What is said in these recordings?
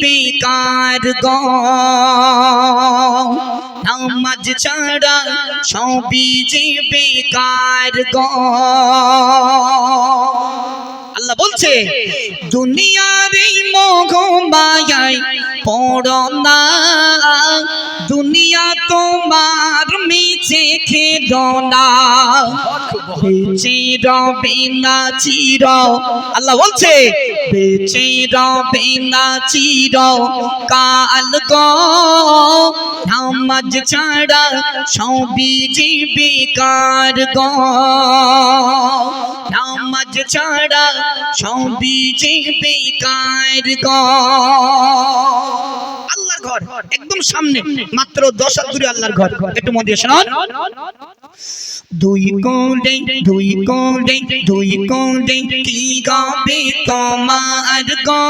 বেকার গো নামাজ ছাড়া সবই যে বেকার গো আল্লাহ বলছে দুনিয়ার এই মোহ মায়ায় পড়ো না দুনিয়া তোমার মিছে খেলো না বেঁচে রবে না চির আল্লাহ বলছে বেঁচে রবে না চির কাল গো নামাজ ছাড়া সবই যে বেকার গো নামাজ ছাড়া সবই যে বেকার গো আল্লাহর ঘর একদম সামনে মাত্র 10 হাত দূরে আল্লাহর ঘর একটু মন দিয়ে শুনুন দুই কোণে কি গাবে তোমার গো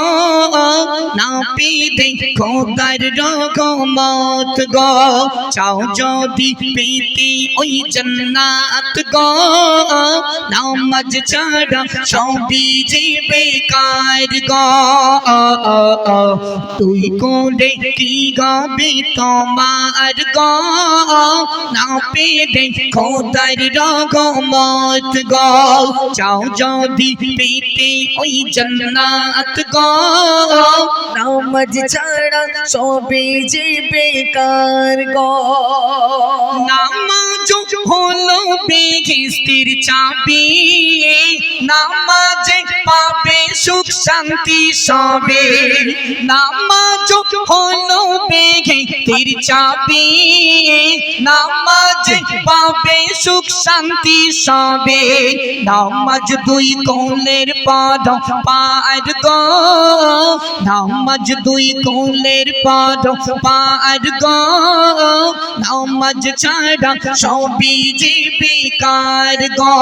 না পেতে খোদার রহমত গো চাও যদি পেতে ওই জান্নাত গো নামাজ ছাড়া সবই যে বেকার গো দুই কোণে কি গাবে তোমার গো না পেতে খোদার রহমত গো চাও যদি পেতে ওই জান্নাত গো নামাজ ছাড়া সবই যে বেকার গো নামাজ হলো বেহেশতের চাবি নামাজে পাবে সুখ শান্তি সবে নামাজ হলো বেহেশতের চাবি নামাজে পাবে সুখ শান্তি সবে নামাজ দুই কোলের পার পার গো নামাজ দুই কোলের পার পার গো নামাজ ছাড়া সবই যে বেকার গো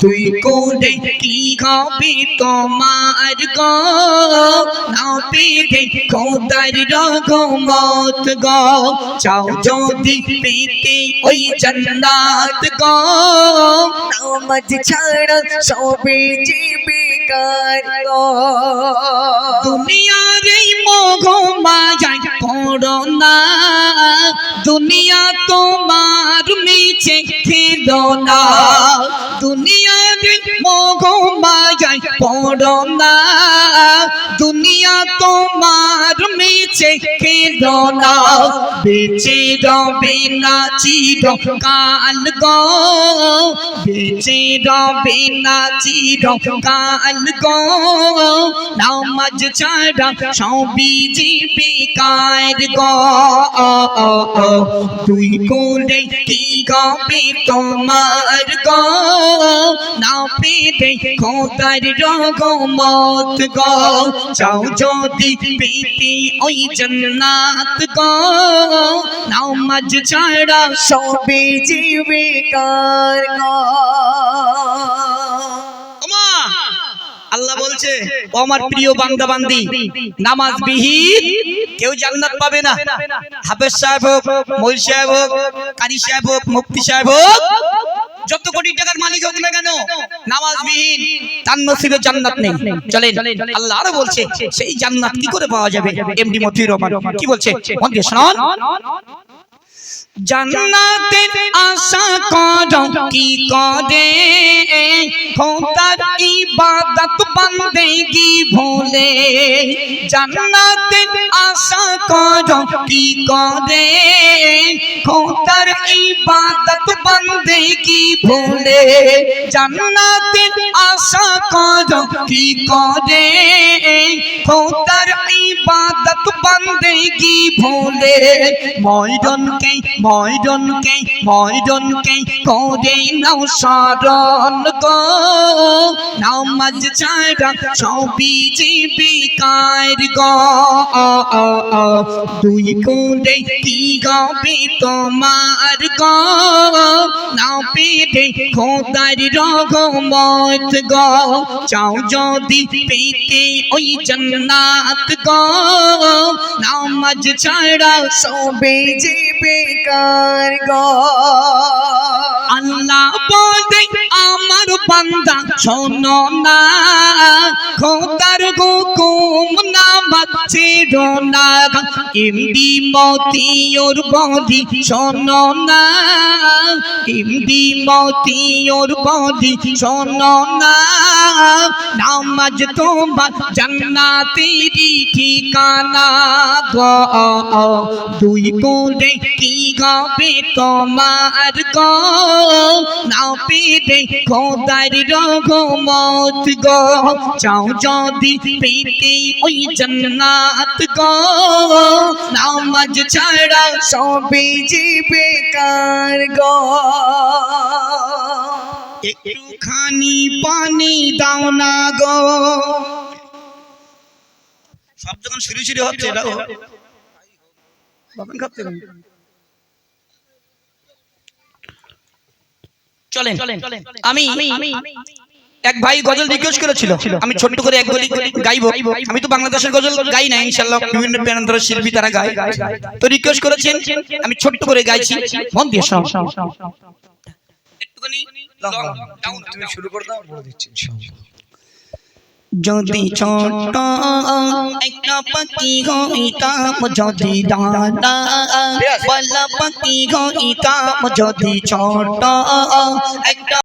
দুই কোলে কি হবে তোমার গো না পেতে খোদার রহমত গো চাও যদি পেতে ওই জান্নাত গো নামাজ ছাড়া সবই যে বেকার গো দুনিয়ার এই মোহ মায়ায় পড়ো না দুনিয়া তোমার মিছে খেলো না দুনিয়ার এই মোহ মায়ায় পড়ো না দুনিয়া তোমার মিছে খেলো না বেঁচে রবে না চির কাল গো বেঁচে রবে না চির কাল গো নামাজ ছাড়া সবই যে বেকার গো দুই কোলে কি গাবে তোমার গো না পেতে খোদার রহমত গো চাও যদি পেতে ওই জান্নাত গো নামাজ ছাড়া সবই যে বেকার গো আল্লাহ বলছে ও আমার প্রিয় বান্দা বান্দি নামাজ বিহীন কেউ জান্নাত পাবে না হাফেজ সাহেব হোক মৌলভী সাহেব হোক কারি সাহেব হোক মুফতি সাহেব হোক যত কোটি টাকার মালিক হোক না কেন নামাজ বিহীন তার নসিবে জান্নাত নেই চলেন আল্লাহ আরো বলছে সেই জান্নাত কি করে পাওয়া যাবে এমডি মতিউর রহমান কি বলছে মন দিয়ে শুনুন জান্নাতের আশা করো কি করে খোদার ইবাদত বন্দেগি ভুলে জান্নাতের আশা করো কি করে খোদার ইবাদত বন্দেগি ভুলে জান্নাতের আশা করো কি করে খোদার ইবাদত বন্দেগি ভুলে ময়দনকে করে নাও স্মরণ গো নামাজ ছাড়া সবই যে বেকার গো দুই কোলে কি গাবে তোমার গো না পেতে খোদার রহমত গো চাও যদি পেতে ওই জান্নাত গো নামাজ ছাড়া সবই যে বেকার গো আল্লাহ বলে আমার বান্দা শোনো না খোদার হুকুম ছেড়ো না এমডি মতিউর বদি শোনো না এমডি মতিউর বদি শোনো না নামাজ তোমার জান্নাতেরই ঠিকানা গো দুই কোণে কি হবে তোমার গো না পেতে খোদার রহমত গো চাও যদি পেতে ওই জান্নাত গো নামাজ ছাড়া সবে যে বেকার গো একটুখানি পানি দাও না গো সব যখন শুরু শুরু হচ্ছে এটাও বাপন খাচ্ছে চলেন আমি এক ভাই গজল রিকোয়েস্ট করেছিল আমি ছোট্ট করে এক গলি গাইবো আমি তো বাংলাদেশের গজল গাই না ইনশাআল্লাহ বিভিন্ন প্যানেলের শিল্পী তারা গায় তো রিকোয়েস্ট করেছেন আমি ছোট্ট করে গাইছি মন দিয়ে শোনো একটুখানি ডাউন তুমি শুরু করে দাও বলে দিচ্ছি ইনশাআল্লাহ যদি ছোট একটা পাখি হইতাম যদি দাদা বলা পাখি হইতাম যদি ছোট একটা